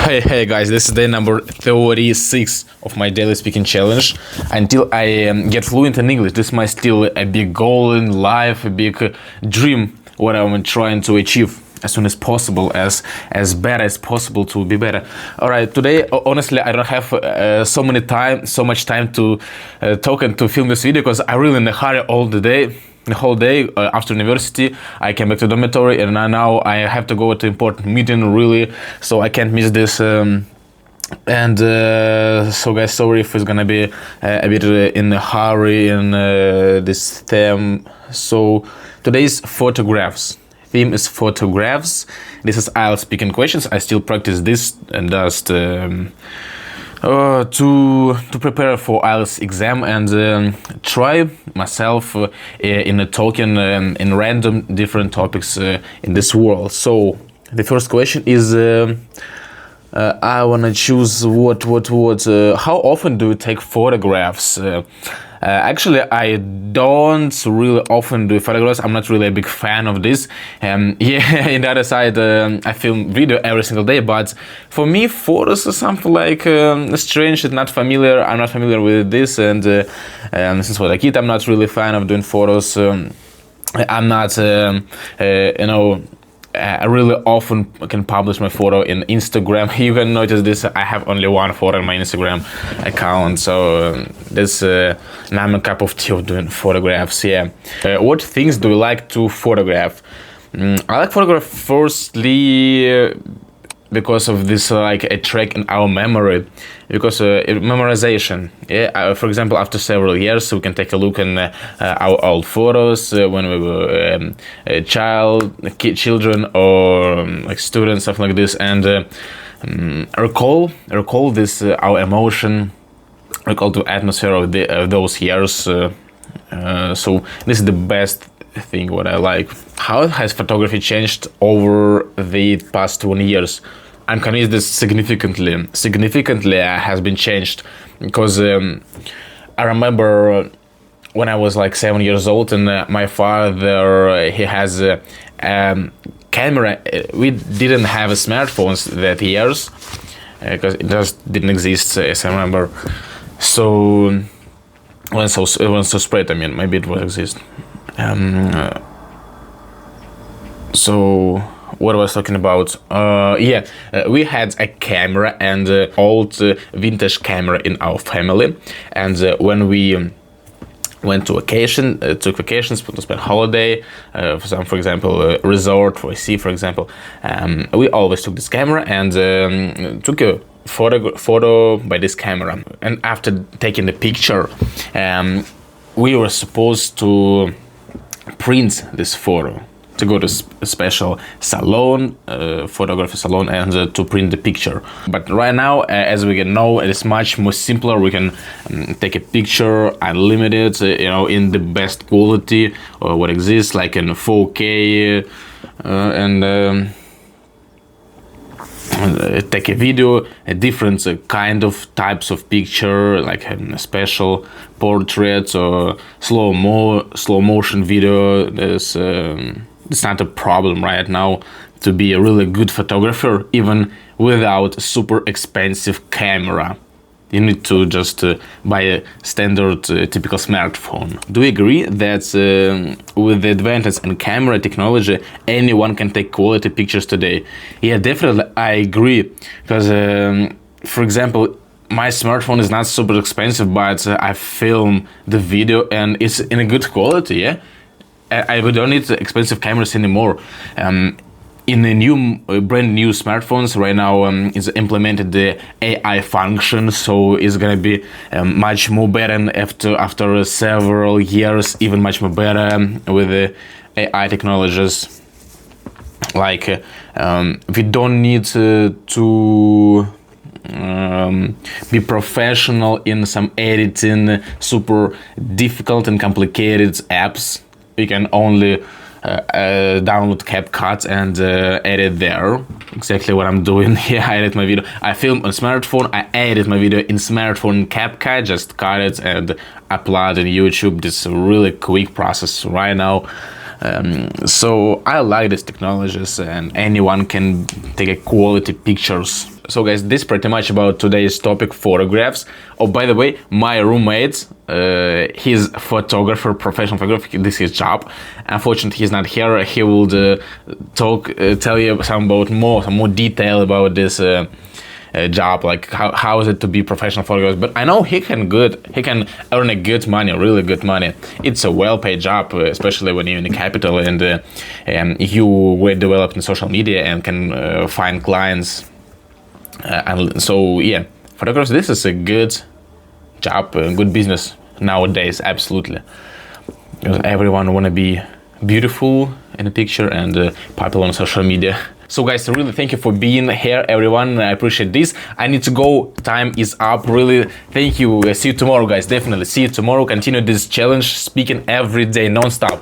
Hey guys, this is day number 36 of my daily speaking challenge. Until I get fluent in English, this is my still a big goal in life, a big dream, what I'm trying to achieve as soon as possible, as better as possible to be better. All right, today honestly I don't have so much time to talk and to film this video because I'm really in a hurry all the whole day. After university I came back to dormitory and now I have to go to important meeting really, so I can't miss this. So guys, sorry if it's gonna be a bit in a hurry in this theme. So today's photographs. Theme is photographs. This is IELTS speaking questions. I still practice this and just to prepare for IELTS exam and try myself in talking in random different topics in this world. So the first question is I wanna choose what how often do you take photographs? Actually, I don't really often do photographs. I'm not really a big fan of this. Yeah, in the other side, I film video every single day, but for me, photos is something like strange, it's not familiar. I'm not familiar with this, and since I was a kid, I'm not really a fan of doing photos. I'm not, I really often can publish my photo in Instagram. You can notice this, I have only one photo on my Instagram account, so this not a cup of tea of doing photographs. Yeah. What things do you like to photograph? I like photograph firstly because of this like a track in our memory, because memorization. Yeah, for example, after several years we can take a look in our old photos when we were children or like students, stuff like this, and recall this our emotion, recall the atmosphere of those years. So this is the best thing what I like. How has photography changed over the past 20 years? I'm convinced this significantly has been changed, because I remember when I was like 7 years old and my father, he has a camera. We didn't have smartphones that years because it just didn't exist, as I remember. So when so spread, I mean, maybe it will exist. So what I was talking about, we had a camera and old vintage camera in our family, and when we went to took vacations to spend holiday, for example resort for sea, for example, we always took this camera and took a photo by this camera. And after taking the picture, we were supposed to print this photo, to go to a special salon, photography salon, and to print the picture. But right now, as we can know, it is much more simpler. We can take a picture unlimited, in the best quality or what exists, like in 4K, and take a video, a different kind of types of picture, like a special portraits or slow motion video. It's not a problem right now to be a really good photographer, even without a super expensive camera. You need to just buy a standard typical smartphone. Do you agree that with the advances in camera technology, anyone can take quality pictures today? Yeah, definitely, I agree. Because, for example, my smartphone is not super expensive, but I film the video and it's in a good quality, yeah? I don't need expensive cameras anymore. In the brand new smartphones right now, is implemented the AI function, so it's gonna be much more better, and after several years, even much more better with the AI technologies. Like we don't need to be professional in some editing, super difficult and complicated apps. We can only download CapCut and edit there. Exactly what I'm doing here. I edit my video. I film on smartphone. I edit my video in smartphone CapCut. Just cut it and upload on YouTube. This is a really quick process right now. So I like these technologies, and anyone can take a quality pictures. So guys, this is pretty much about today's topic, photographs. Oh, by the way, my roommate, he's a photographer, professional photographer. This is his job. Unfortunately, he's not here. He will tell you some more detail about this job, like how is it to be professional photographer. But I know he can earn a good money, really good money. It's a well-paid job, especially when you're in the capital and you were developed in social media and can find clients. And so yeah, photographers, this is a good job, good business nowadays, absolutely. Because everyone wanna be beautiful in a picture and popular on social media. So guys, really thank you for being here, everyone. I appreciate this. I need to go. Time is up. Really, thank you. See you tomorrow, guys. Definitely see you tomorrow. Continue this challenge, speaking every day, non-stop.